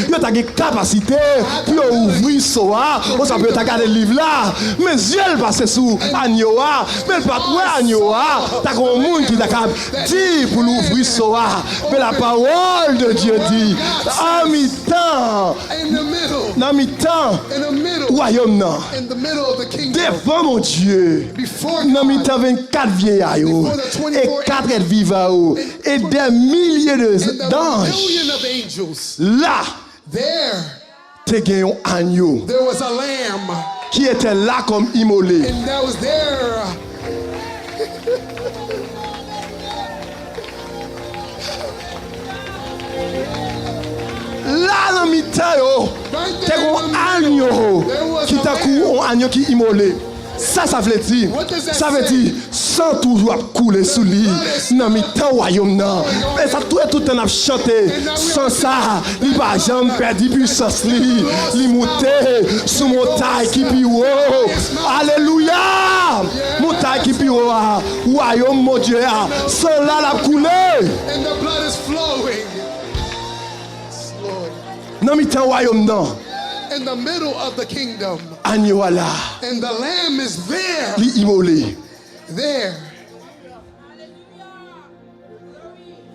il a une capacité pour ouvrir soa. On peut regarder le livre là. Mais yeux il passe sous agnoa, mais il pas ouais agnoa. T'as un monde qui t'a dit pour l'ouvrir soa. Mais la parole de Dieu dit en mi-temps. Dans mi-temps, royaume non. Devant mon Dieu, dans mi-temps 24 vieillards et 4 êtres vivants et des milliers d'anges. Là, t'es gagné un agneau qui était là comme immolé. Là, dans mi-temps, t'es un agneau qui t'a couru, un agneau qui est immolé. Ça veut dire, sans toujours couler sous lui, dans mi-temps royaume non. Et ça tout le temps chanté. Sans ça, il va jamais perdre puissance lui. Il monte sous montagne qui pire. Alléluia! Montagne qui pire. Royaume mon Dieu, sans là la couler. Dans mi-temps royaume non. In the middle of the kingdom. Agneau là. And the lamb is there. Li immolé. There.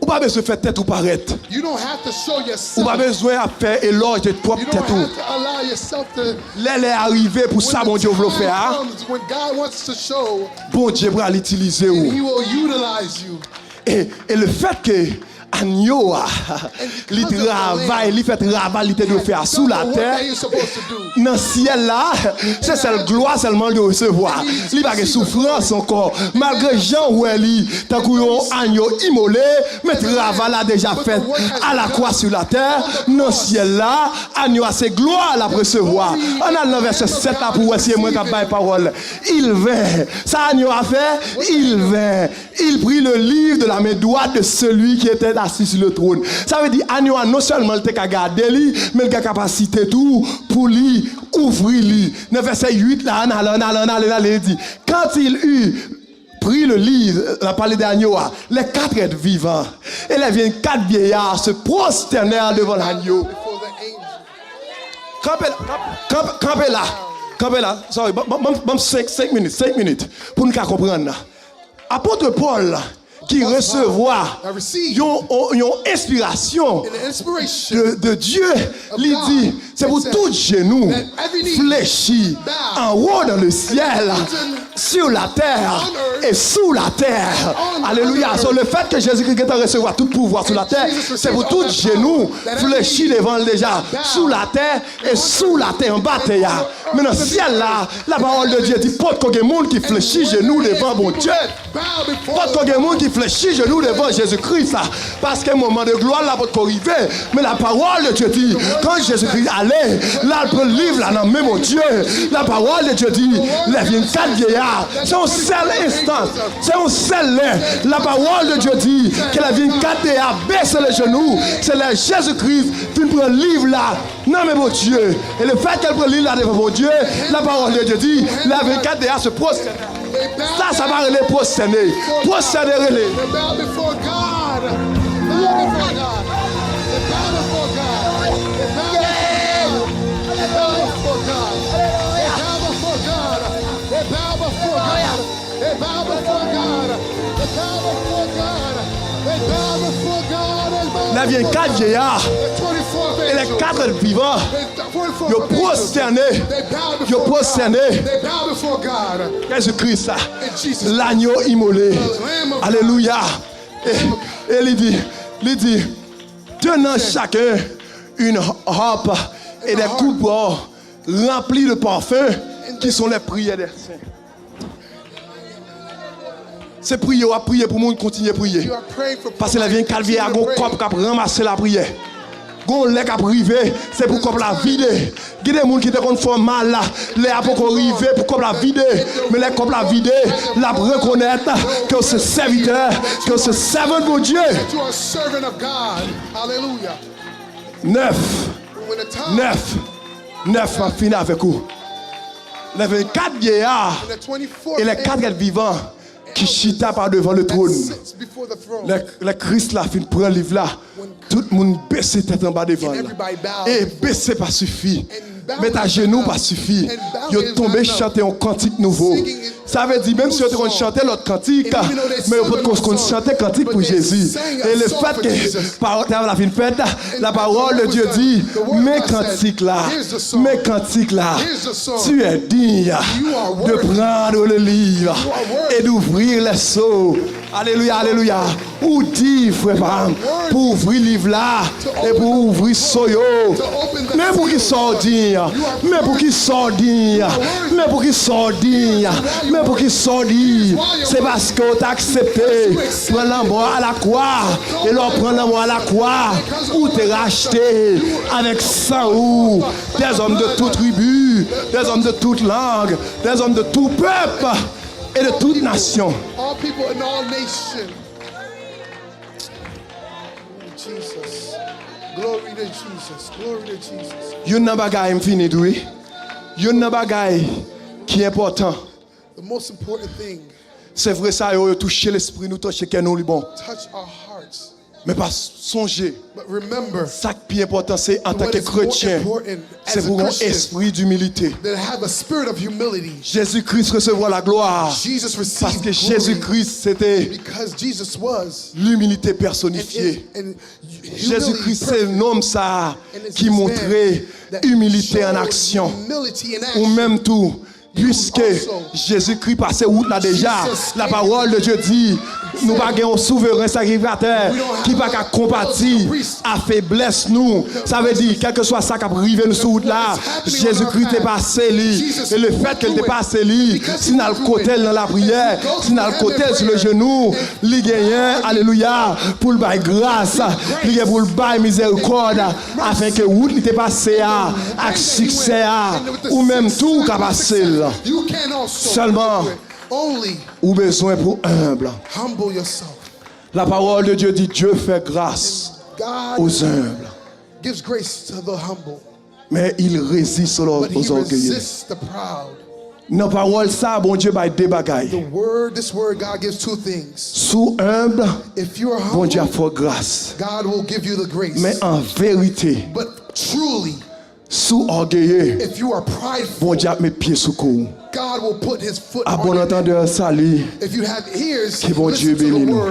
Ou pas besoin de faire tête ou paraître. You don't have to show yourself. Ou pas besoin de faire éloge de propre tête. You don't have to allow yourself to. L'aile est arrivée pour ça mon Dieu veut le faire. When God wants to show. Bon Dieu va l'utiliser. He will utilize you. Et le fait que agneau il travaille, il fait travail, il doit faire sous la terre. Dans le ciel là, c'est celle gloire seulement de recevoir. Il n'y a pas de souffrance encore. Malgré Jean où elle est, tant qu'on agneau immolé, mais travail a déjà fait à la croix sur la terre. Dans le ciel là, agneau a ses gloires à recevoir. On a le verset 7 là pour essayer moi qui parle parole. Il vint. Ça agneau a fait, il vint. Il prit le livre de la main droite de celui qui était assis sur le trône. Ça veut dire agneau non seulement il t'a gardé lui, mais il a capacité tout pour lui ouvrir lui. Dans verset 8 là, il dit quand il eut pris le livre, la parole d'agneau, les 4 êtres vivants et les 24 vieillards se prosternèrent devant l'agneau. Campez là. Sorry, 5 minutes pour nous comprendre. Apôtre Paul qui recevoir une inspiration de Dieu, il dit, C'est pour tout genou fléchi en haut dans le ciel, sur la terre et sous la terre. Alléluia. Sur le fait que Jésus-Christ va recevoir tout pouvoir sur la terre, c'est pour tout genou fléchi devant le déjà, sous la terre et sous la terre en bas de terre. Mais dans le ciel là, la parole de Dieu dit pas qu'il y a des gens qui fléchissent genoux devant mon Dieu. Pas qu'il y a des gens qui fléchissent genoux devant Jésus-Christ. Parce qu'un moment de gloire là pour arriver. Mais la parole de Dieu dit, quand Jésus-Christ allait, là il peut livre là dans même mon Dieu. La parole de Dieu dit, les 24 vieillards, c'est un seul instant, c'est un seul lait. La parole de Dieu dit que les 24 vieillards baissent les genoux. C'est le Jésus-Christ qui prend le livre là. Non mais mon Dieu. Et le fait qu'elle prend le livre là devant mon Dieu, la parole de Dieu dit, les 24 vieillards se prosternent. Ça va les prosterner. Prosterner-les. Là vient 4 vieillards et les 4 vivants. Ils prosterné. Jésus-Christ, l'agneau immolé. Alléluia. Et il dit, tenant chacun une harpe et des coupes remplies de parfums qui sont les prières des saints. C'est prier, on va prier pour nous continuer à prier. Parce que la vieille calvier a un cop qui a ramassé la prière. Gon lè qui a privé, c'est pour qu'on la vide. Il y a des gens qui te font mal là, les a pour qu'on rive pour qu'on la vide. Mais les qu'on la vide, la reconnaître que c'est serviteur, que c'est servant de Dieu. 9 m'a fini avec vous. Les 24 vieillards et les 4 vivants qui chita par devant le trône. Le Christ là, fin prend le livre là. Tout le monde baisse tête en bas devant. Et baisser pas suffit. Mettre à genoux pas suffit. Ils tombé chanter un cantique nouveau. Ça veut dire même si on chantait l'autre cantique, mais on peut chanter cantique pour Jésus. Et le fait que par la fin fête, la parole de Dieu dit, mes cantiques là, tu es digne de prendre le livre et d'ouvrir les sceaux. Alléluia, alléluia. Ou dit, frère, pour ouvrir le livre là et pour ouvrir soyo. Mais pour qui sort dire, mais pour qui sort dire, mais pour qui sort dire, mais pour qui sort dire, c'est parce qu'on t'a accepté. Prends la mort à la croix et leur prendre la mort à la croix ou t'es racheté avec sang ou des hommes de toute tribu, des hommes de toute langue, des hommes de tout peuple et de toute nation. All people in all nations. Jesus. Glory to Jesus. Glory to Jesus. Yon nan bagay m'fini doué. Yon nan bagay qui est important. The most important thing. C'est vrai ça yo toucher l'esprit nous toucher que nous li bon. Touch our hearts. Mais pas songer. But remember. Ça qui est important c'est en tant que chrétien. C'est pour un esprit d'humilité. That have a spirit of humility. Jésus-Christ recevoir la gloire. Jesus received parce que Jésus-Christ c'était because Jesus was l'humilité personnifiée. Jésus-Christ c'est l'homme ça qui montrait humilité en action. Ou même tout. Puisque Jésus-Christ passait route là déjà, la parole de Dieu dit, nous n'avons pas un souverain sacrificateur qui va compatir à faiblesse nous. Ça veut dire, quel que soit ça qui a privé nous sur route là, Jésus-Christ est passé lui. Et le fait qu'il est passé lui, si nous avons le côté dans la prière, si nous avons le côté sur le genou, il gagne, alléluia, pour le bail grâce, il gagne pour le bail miséricorde, afin que route était passé avec succès, ou même tout qui a passé. Seulement, ou besoin pour humble. La parole de Dieu dit Dieu fait grâce aux humbles. Mais il résiste aux orgueilleux. Dans la parole, ça, bon Dieu va deux bagailles. Sous humble, bon Dieu a fait grâce. Mais en vérité, sous orgueilleux, bon Dieu met pied sous cou. À bon entendeur, salut. Que bon Dieu bénisse nous.